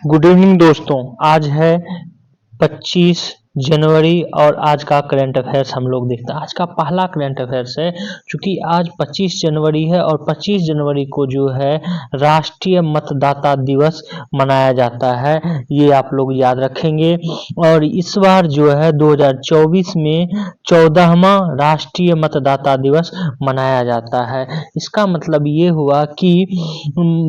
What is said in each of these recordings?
Good evening दोस्तों। आज है 25 जनवरी और आज का करंट अफेयर्स हम लोग देखते हैं। आज का पहला करंट अफेयर्स है, क्योंकि आज 25 जनवरी है और 25 जनवरी को जो है राष्ट्रीय मतदाता दिवस मनाया जाता है। ये आप लोग याद रखेंगे। और इस बार जो है 2024 में 14वां राष्ट्रीय मतदाता दिवस मनाया जाता है। इसका मतलब ये हुआ कि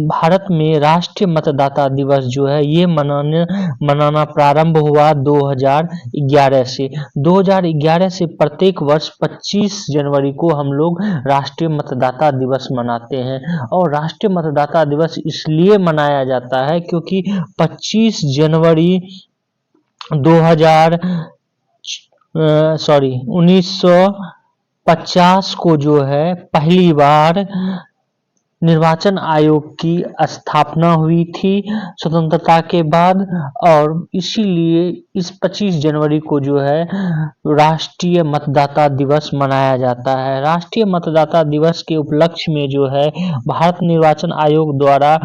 भारत में राष्ट्रीय मतदाता दिवस जो है ये मनाना प्रारंभ हुआ 2011 से। 2011 से प्रत्येक वर्ष 25 जनवरी को हम लोग राष्ट्रीय मतदाता दिवस मनाते हैं। और राष्ट्रीय मतदाता दिवस इसलिए मनाया जाता है क्योंकि 25 जनवरी 1950 को जो है पहली बार निर्वाचन आयोग की स्थापना हुई थी स्वतंत्रता के बाद। और इसीलिए इस 25 जनवरी को जो है राष्ट्रीय मतदाता दिवस मनाया जाता है। राष्ट्रीय मतदाता दिवस के उपलक्ष्य में जो है भारत निर्वाचन आयोग द्वारा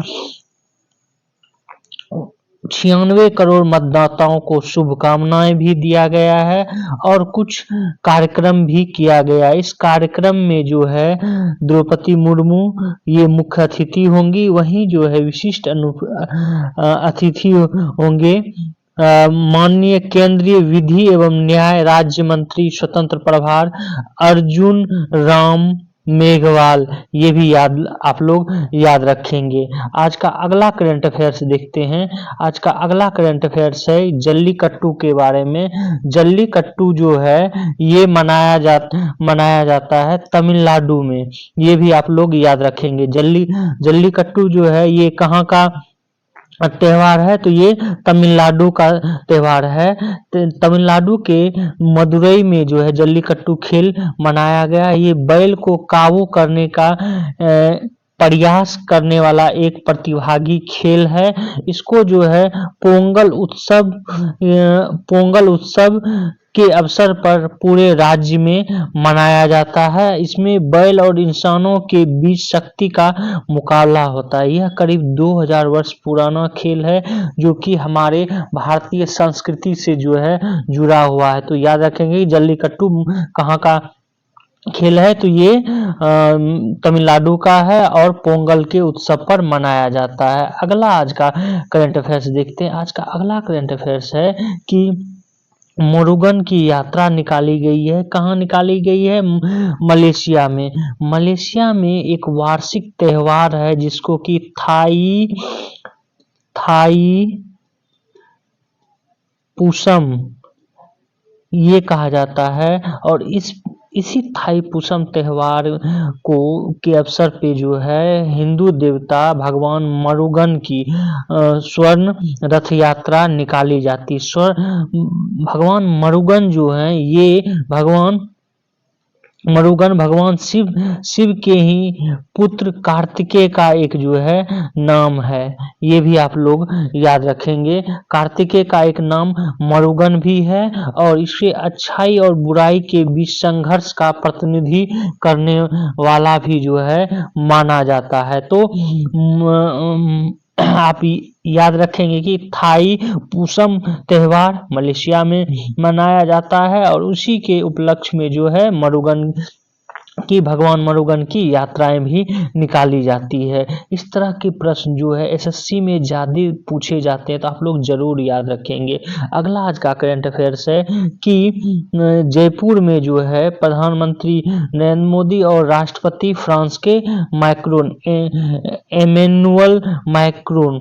96 करोड़ मतदाताओं को शुभकामनाएं भी दिया गया है और कुछ कार्यक्रम भी किया गया। इस कार्यक्रम में जो है द्रौपदी मुर्मू ये मुख्य अतिथि होंगी, वहीं जो है विशिष्ट अतिथि होंगे माननीय केंद्रीय विधि एवं न्याय राज्य मंत्री स्वतंत्र प्रभार अर्जुन राम मेघवाल। ये भी आप लोग याद रखेंगे। आज का अगला करंट अफेयर्स देखते हैं। आज का अगला करंट अफेयर्स है जल्लीकट्टू के बारे में। जल्लीकट्टू जो है ये मनाया जाता है तमिलनाडु में। ये भी आप लोग याद रखेंगे। जल्लीकट्टू जो है ये कहाँ का त्योहार है, तो ये तमिलनाडु का त्योहार है। तमिलनाडु के मदुरई में जो है जल्लीकट्टू खेल मनाया गया। ये बैल को काबू करने का प्रयास करने वाला एक प्रतिभागी खेल है। इसको जो है पोंगल उत्सव के अवसर पर पूरे राज्य में मनाया जाता है। इसमें बैल और इंसानों के बीच शक्ति का मुकाबला होता है। यह करीब 2000 वर्ष पुराना खेल है जो कि हमारे भारतीय संस्कृति से जो है जुड़ा हुआ है। तो याद रखेंगे जल्लीकट्टू कहाँ का खेल है, तो ये तमिलनाडु का है और पोंगल के उत्सव पर मनाया जाता है। अगला आज का करंट अफेयर्स देखते हैं। आज का अगला करंट अफेयर्स है कि मुरुगन की यात्रा निकाली गई है। कहाँ निकाली गई है? मलेशिया में। मलेशिया में एक वार्षिक त्योहार है जिसको कि थाई पुसम ये कहा जाता है। और इसी थाईपुसम त्योहार के अवसर पे जो है हिंदू देवता भगवान मरुगन की स्वर्ण रथ यात्रा निकाली जाती। भगवान मरुगन जो है ये भगवान शिव के ही पुत्र कार्तिकेय का एक जो है नाम है। ये भी आप लोग याद रखेंगे। कार्तिकेय का एक नाम मरुगन भी है और इसे अच्छाई और बुराई के बीच संघर्ष का प्रतिनिधि करने वाला भी जो है माना जाता है। तो आप याद रखेंगे कि थाई पुसम त्योहार मलेशिया में मनाया जाता है और उसी के उपलक्ष्य में जो है भगवान मरुगन की यात्राएं भी निकाली जाती है। इस तरह के प्रश्न जो है एसएससी में ज्यादा पूछे जाते हैं, तो आप लोग जरूर याद रखेंगे। अगला आज का करंट अफेयर्स है कि जयपुर में जो है प्रधानमंत्री नरेंद्र मोदी और राष्ट्रपति फ्रांस के एमेनुअल मैक्रोन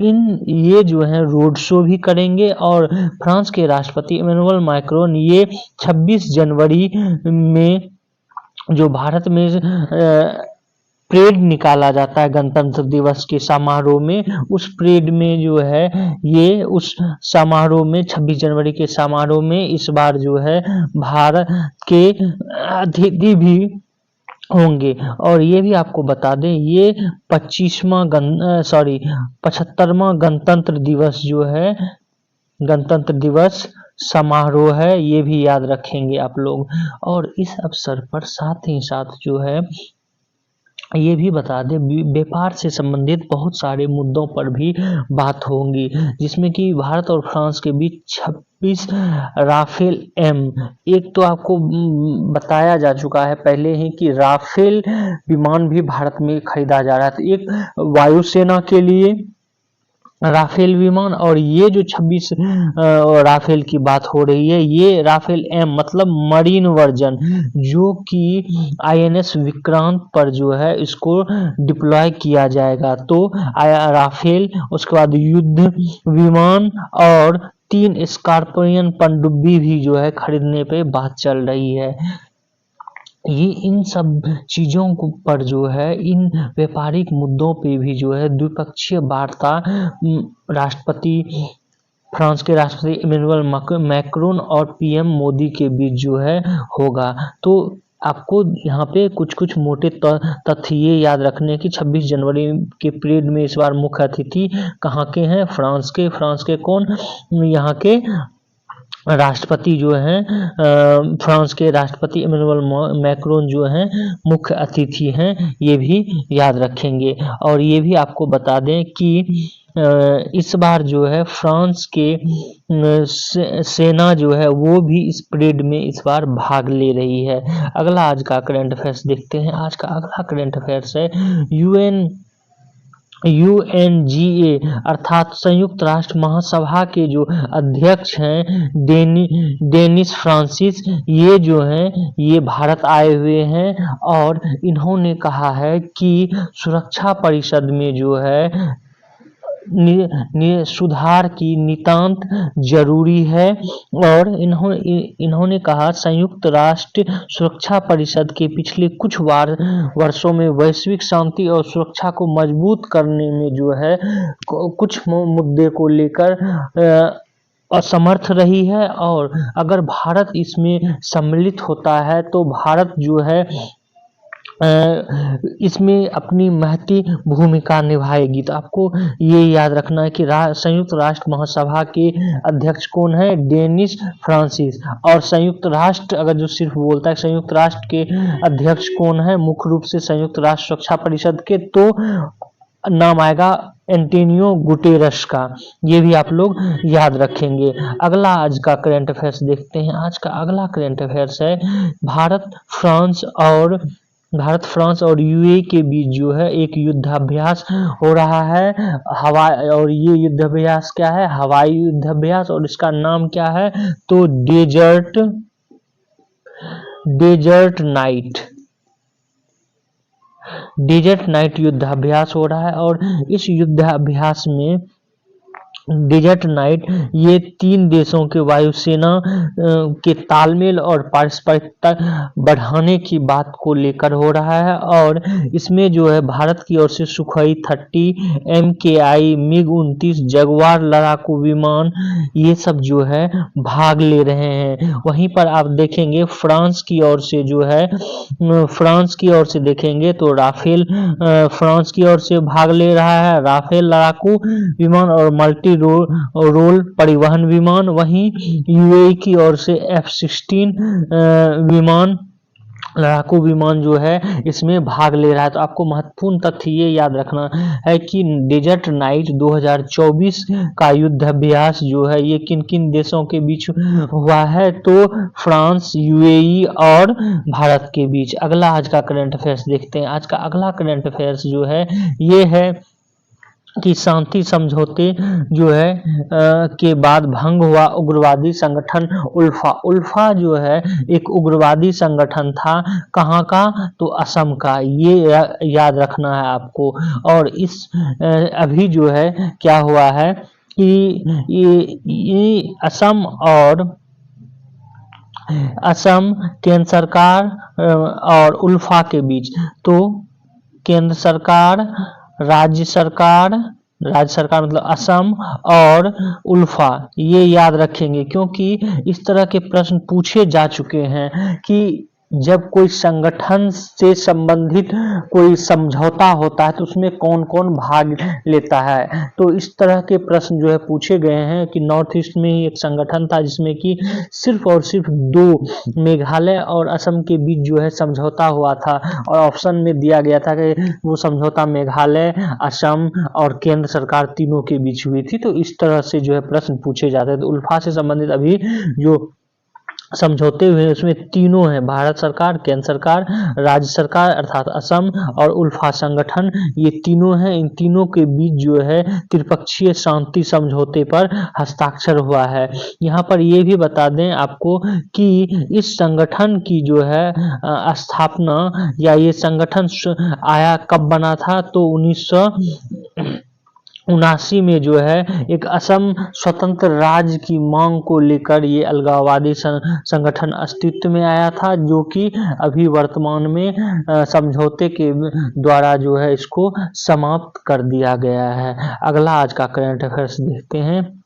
ये जो है रोड शो भी करेंगे। और फ्रांस के राष्ट्रपति एमेनुअल मैक्रोन ये 26 जनवरी में जो भारत में परेड निकाला जाता है गणतंत्र दिवस के समारोह में, उस परेड में जो है ये उस समारोह में 26 जनवरी के समारोह में इस बार जो है भारत के अतिथि भी होंगे। और ये भी आपको बता दें ये 75वां गणतंत्र दिवस जो है गणतंत्र दिवस समारोह है। ये भी याद रखेंगे आप लोग। और इस अवसर पर साथ ही साथ जो है ये भी बता दें व्यापार से संबंधित बहुत सारे मुद्दों पर भी बात होंगी, जिसमें कि भारत और फ्रांस के बीच 26 राफेल एम, एक तो आपको बताया जा चुका है पहले ही कि राफेल विमान भी भारत में खरीदा जा रहा है। तो एक वायुसेना के लिए राफेल विमान, और ये जो 26 राफेल की बात हो रही है, ये राफेल एम मतलब मरीन वर्जन, जो कि आईएनएस विक्रांत पर जो है इसको डिप्लॉय किया जाएगा। तो राफेल, उसके बाद युद्ध विमान और 3 स्कॉर्पियन पनडुब्बी भी जो है खरीदने पे बात चल रही है। ये इन सब चीज़ों पर जो है, इन व्यापारिक मुद्दों पे भी जो है द्विपक्षीय वार्ता राष्ट्रपति, फ्रांस के राष्ट्रपति इमैनुअल मैक्रोन और पीएम मोदी के बीच जो है होगा। तो आपको यहाँ पे कुछ कुछ मोटे तथ्य ये याद रखने की 26 जनवरी के परेड में इस बार मुख्य अतिथि कहाँ के हैं? फ्रांस के कौन? यहाँ के राष्ट्रपति जो हैं, फ्रांस के राष्ट्रपति इमैनुअल मैक्रोन जो हैं मुख्य अतिथि हैं, ये भी याद रखेंगे। और ये भी आपको बता दें कि इस बार जो है फ्रांस के सेना जो है वो भी इस परेड में इस बार भाग ले रही है। अगला आज का करंट अफेयर्स देखते हैं। आज का अगला करंट अफेयर्स है यूएनजीए अर्थात संयुक्त राष्ट्र महासभा के जो अध्यक्ष हैं डेनिस फ्रांसिस, ये जो हैं ये भारत आए हुए हैं और इन्होंने कहा है कि सुरक्षा परिषद में जो है सुधार की नितांत जरूरी है। और इन्होंने कहा संयुक्त राष्ट्र सुरक्षा परिषद के पिछले कुछ वर्षों में वैश्विक शांति और सुरक्षा को मजबूत करने में जो है कुछ मुद्दे को लेकर असमर्थ रही है, और अगर भारत इसमें सम्मिलित होता है तो भारत जो है इसमें अपनी महती भूमिका निभाएगी। तो आपको ये याद रखना है कि संयुक्त राष्ट्र महासभा के अध्यक्ष कौन है? Dennis Francis. और संयुक्त राष्ट्र अगर जो सिर्फ बोलता है संयुक्त राष्ट्र के अध्यक्ष कौन है मुख्य रूप से संयुक्त राष्ट्र सुरक्षा परिषद के, तो नाम आएगा एंटोनियो गुटेरस का। ये भी आप लोग याद रखेंगे। अगला आज का करंट अफेयर्स देखते हैं। आज का अगला करंट अफेयर्स है भारत फ्रांस और यूएई के बीच जो है एक युद्धाभ्यास हो रहा है हवाई, और ये युद्धाभ्यास क्या है? हवाई युद्धाभ्यास, और इसका नाम क्या है? तो डेजर्ट नाइट युद्धाभ्यास हो रहा है। और इस युद्धाभ्यास में डेजर्ट नाइट ये 3 देशों के वायुसेना के तालमेल और पारस्परिकता बढ़ाने की बात को लेकर हो रहा है। और इसमें जो है भारत की ओर से सुखोई 30, MKI, MiG-29, जगुआर लड़ाकू विमान, ये सब जो है भाग ले रहे हैं। वहीं पर आप देखेंगे फ्रांस की ओर से जो है देखेंगे तो राफेल फ्रांस की ओर से भाग ले रहा है, राफेल लड़ाकू विमान और मल्टी रोल परिवहन विमान। वहीं यूएई की ओर से F-16 विमान, लड़ाकू विमान जो है इसमें भाग ले रहा है। तो आपको महत्वपूर्ण तथ्य ये याद रखना है कि डेजर्ट नाइट 2024 का युद्धाभ्यास जो है ये किन किन देशों के बीच हुआ है? तो फ्रांस, यूएई और भारत के बीच। अगला आज का करंट अफेयर्स देखते हैं। आज का अगला करंट अफेयर्स जो है ये है कि शांति समझौते जो है के बाद भंग हुआ उग्रवादी संगठन उल्फा जो है एक उग्रवादी संगठन था। कहाँ का? तो असम का। ये याद रखना है आपको। और इस अभी जो है क्या हुआ है कि ये असम केंद्र सरकार और उल्फा के बीच, तो केंद्र सरकार, राज्य सरकार मतलब असम और उल्फा, ये याद रखेंगे क्योंकि इस तरह के प्रश्न पूछे जा चुके हैं कि जब कोई संगठन से संबंधित कोई समझौता होता है तो उसमें कौन कौन भाग लेता है। तो इस तरह के प्रश्न जो है पूछे गए हैं कि नॉर्थ ईस्ट में ही एक संगठन था जिसमें कि सिर्फ और सिर्फ दो, मेघालय और असम के बीच जो है समझौता हुआ था, और ऑप्शन में दिया गया था कि वो समझौता मेघालय, असम और केंद्र सरकार तीनों के बीच हुई थी। तो इस तरह से जो है प्रश्न पूछे जाते हैं। तो उल्फा से संबंधित अभी जो समझौते हुए उसमें तीनों हैं, भारत सरकार, केंद्र सरकार, राज्य सरकार अर्थात असम और उल्फा संगठन, ये तीनों हैं। इन तीनों के बीच जो है त्रिपक्षीय शांति समझौते पर हस्ताक्षर हुआ है। यहाँ पर ये भी बता दें आपको कि इस संगठन की जो है स्थापना या ये संगठन आया कब बना था, तो 1979 में जो है एक असम स्वतंत्र राज्य की मांग को लेकर ये अलगाववादी संगठन अस्तित्व में आया था, जो कि अभी वर्तमान में समझौते के द्वारा जो है इसको समाप्त कर दिया गया है। अगला आज का करंट अफेयर्स देखते हैं।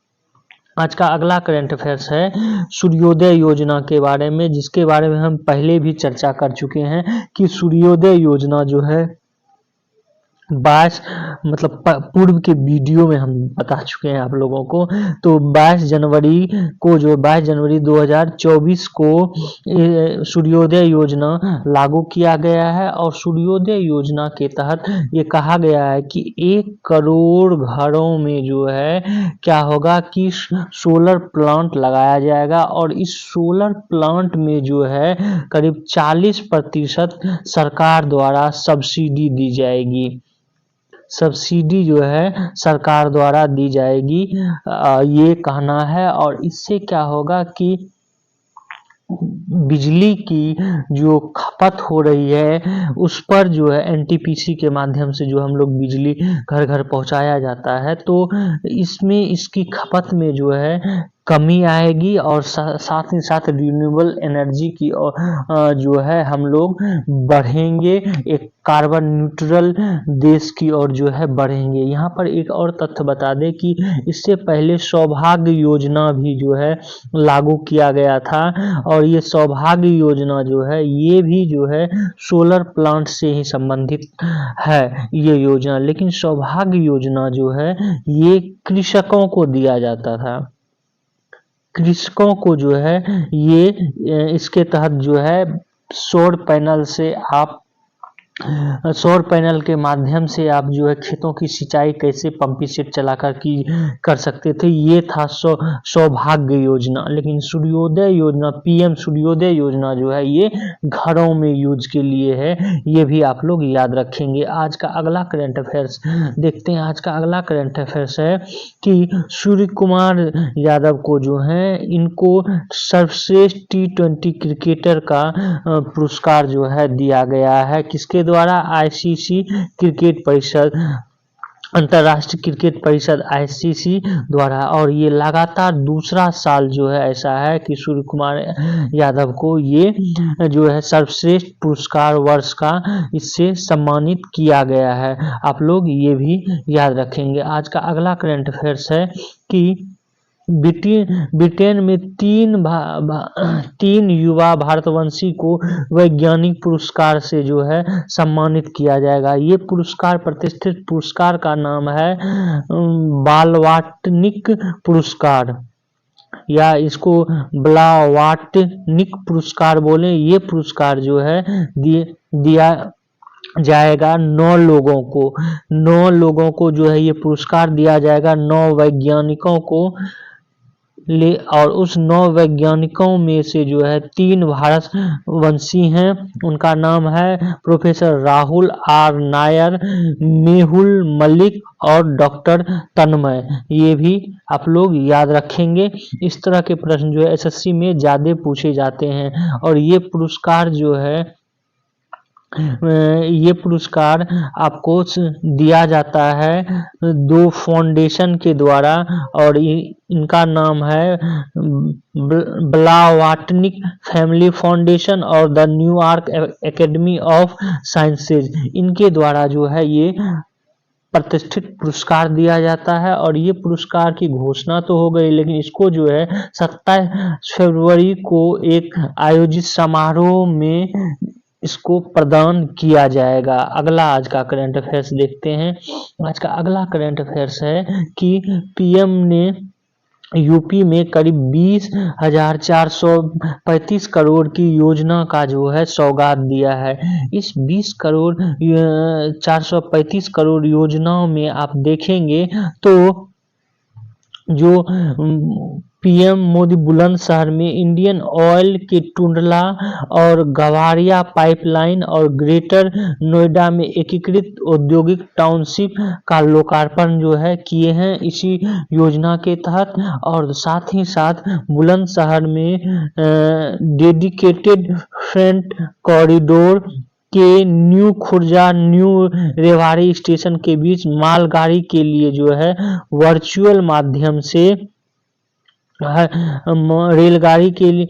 आज का अगला करंट अफेयर्स है सूर्योदय योजना के बारे में, जिसके बारे में हम पहले भी चर्चा कर चुके हैं कि सूर्योदय योजना जो है 22 मतलब पूर्व के वीडियो में हम बता चुके हैं आप लोगों को। तो 22 जनवरी 2024 को सूर्योदय योजना लागू किया गया है, और सूर्योदय योजना के तहत ये कहा गया है कि 1 करोड़ घरों में जो है क्या होगा कि सोलर प्लांट लगाया जाएगा, और इस सोलर प्लांट में जो है करीब 40% सरकार द्वारा सब्सिडी दी जाएगी। सब्सिडी जो है सरकार द्वारा दी जाएगी, ये कहना है। और इससे क्या होगा कि बिजली की जो खपत हो रही है उस पर जो है एनटीपीसी के माध्यम से जो हम लोग बिजली घर घर पहुंचाया जाता है, तो इसमें इसकी खपत में जो है कमी आएगी, और साथ ही साथ रिन्यूएबल एनर्जी की जो है हम लोग बढ़ेंगे, एक कार्बन न्यूट्रल देश की ओर जो है बढ़ेंगे। यहाँ पर एक और तथ्य बता दें कि इससे पहले सौभाग्य योजना भी जो है लागू किया गया था, और ये सौभाग्य योजना जो है ये भी जो है सोलर प्लांट से ही संबंधित है ये योजना। लेकिन सौभाग्य योजना जो है ये कृषकों को दिया जाता था, कृषकों को जो है ये इसके तहत जो है सौर पैनल के माध्यम से आप जो है खेतों की सिंचाई कैसे पंपी सेट चलाकर कर सकते थे, ये था सौभाग्य योजना। लेकिन सूर्योदय योजना, पीएम सूर्योदय योजना जो है ये घरों में यूज के लिए है, ये भी आप लोग याद रखेंगे। आज का अगला करंट अफेयर्स देखते हैं। आज का अगला करंट अफेयर्स है कि सूर्य कुमार यादव को जो है इनको सर्वश्रेष्ठ T20 क्रिकेटर का पुरस्कार जो है दिया गया है, किसके द्वारा? आईसीसी क्रिकेट परिषद, अंतर्राष्ट्रीय क्रिकेट परिषद आईसीसी द्वारा। और ये लगातार दूसरा साल जो है ऐसा है कि सूर्य कुमार यादव को ये जो है सर्वश्रेष्ठ पुरस्कार वर्ष का इससे सम्मानित किया गया है। आप लोग ये भी याद रखेंगे। आज का अगला करंट अफेयर्स है कि ब्रिटेन में तीन युवा भारतवंशी को वैज्ञानिक पुरस्कार से जो है सम्मानित किया जाएगा। ये पुरस्कार, प्रतिष्ठित पुरस्कार का नाम है बालवाटनिक पुरस्कार, या इसको ब्लावाटनिक पुरस्कार बोले। ये पुरस्कार जो है दिया जाएगा 9 लोगों को जो है ये पुरस्कार दिया जाएगा, 9 वैज्ञानिकों को और उस 9 वैज्ञानिकों में से जो है 3 भारतवंशी हैं। उनका नाम है प्रोफेसर राहुल आर नायर, मेहुल मलिक और डॉक्टर तन्मय। ये भी आप लोग याद रखेंगे। इस तरह के प्रश्न जो है एसएससी में ज्यादा पूछे जाते हैं, और ये पुरस्कार जो है ये पुरस्कार आपको दिया जाता है 2 फाउंडेशन के द्वारा, और इनका नाम है ब्लावाटनिक फैमिली फाउंडेशन और the New York academy of sciences. इनके द्वारा जो है ये प्रतिष्ठित पुरस्कार दिया जाता है। और ये पुरस्कार की घोषणा तो हो गई, लेकिन इसको जो है 27 फरवरी को एक आयोजित समारोह में इसको प्रदान किया जाएगा। अगला आज का करंट अफेयर्स देखते हैं। आज का अगला करंट अफेयर्स है कि पीएम ने यूपी में करीब 20,435 करोड़ की योजना का जो है सौगात दिया है। इस 435 करोड़ योजनाओं में आप देखेंगे तो जो पीएम मोदी बुलंदशहर में इंडियन ऑयल के टुंडला और गवारिया पाइपलाइन और ग्रेटर नोएडा में एकीकृत औद्योगिक टाउनशिप का लोकार्पण जो है किए हैं इसी योजना के तहत। और साथ ही साथ बुलंदशहर में डेडिकेटेड फ्रेट कॉरिडोर के new Khurja new Rewari station के बीच मालगाड़ी के लिए जो है वर्चुअल माध्यम से रेलगाड़ी के लिए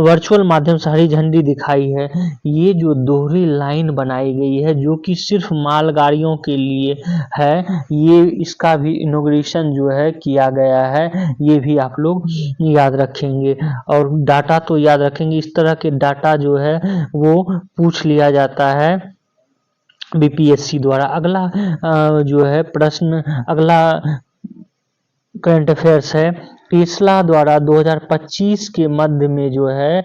वर्चुअल माध्यम से हरी झंडी दिखाई है। ये जो दोहरी लाइन बनाई गई है जो कि सिर्फ मालगाड़ियों के लिए है, ये इसका भी इनॉग्रेशन जो है किया गया है। ये भी आप लोग याद रखेंगे और डाटा तो याद रखेंगे। इस तरह के डाटा जो है वो पूछ लिया जाता है बीपीएससी द्वारा। अगला जो है प्रश्न, अगला करंट अफेयर्स है टेस्ला द्वारा 2025 के मध्य में जो है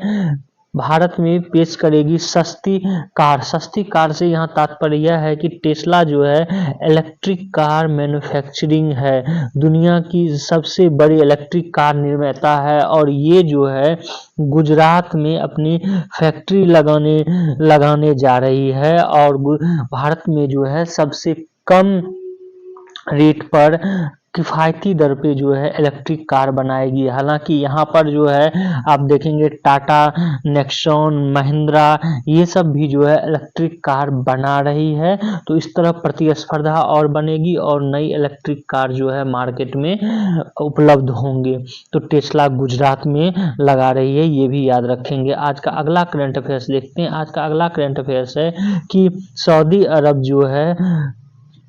भारत में पेश करेगी सस्ती कार। सस्ती कार से यहाँ तात्पर्य यह है कि टेस्ला जो है इलेक्ट्रिक कार मैन्युफैक्चरिंग है, दुनिया की सबसे बड़ी इलेक्ट्रिक कार निर्माता है। और ये जो है गुजरात में अपनी फैक्ट्री लगाने जा रही है और भारत में जो है सबसे कम रेट पर किफ़ायती दर पे जो है इलेक्ट्रिक कार बनाएगी। हालांकि यहाँ पर जो है आप देखेंगे टाटा, नेक्सॉन, महिंद्रा ये सब भी जो है इलेक्ट्रिक कार बना रही है। तो इस तरह प्रतिस्पर्धा और बनेगी और नई इलेक्ट्रिक कार जो है मार्केट में उपलब्ध होंगे। तो टेस्ला गुजरात में लगा रही है, ये भी याद रखेंगे। आज का अगला करंट अफेयर्स देखते हैं। आज का अगला करंट अफेयर्स है कि सऊदी अरब जो है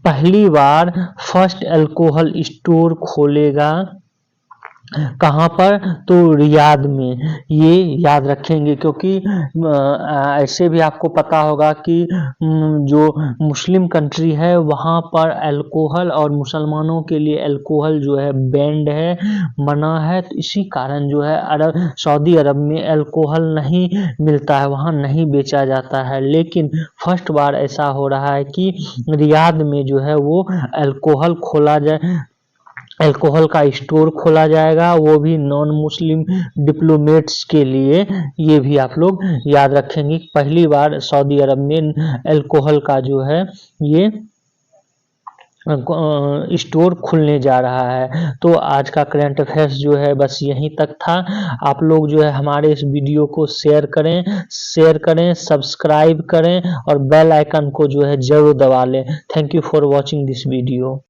पहली बार फर्स्ट अल्कोहल स्टोर खोलेगा। कहाँ पर? तो रियाद में। ये याद रखेंगे क्योंकि ऐसे भी आपको पता होगा कि जो मुस्लिम कंट्री है वहाँ पर अल्कोहल और मुसलमानों के लिए अल्कोहल जो है बैंड है, मना है। तो इसी कारण जो है सऊदी अरब में अल्कोहल नहीं मिलता है, वहाँ नहीं बेचा जाता है। लेकिन फर्स्ट बार ऐसा हो रहा है कि रियाद में जो है वो अल्कोहल खोला जाए, अल्कोहल का स्टोर खोला जाएगा, वो भी नॉन मुस्लिम डिप्लोमेट्स के लिए। ये भी आप लोग याद रखेंगे। पहली बार सऊदी अरब में अल्कोहल का जो है ये स्टोर खुलने जा रहा है। तो आज का करंट अफेयर्स जो है बस यहीं तक था। आप लोग जो है हमारे इस वीडियो को शेयर करें, सब्सक्राइब करें और बेल आइकन को जो है जरूर दबा लें। Thank you for watching this video.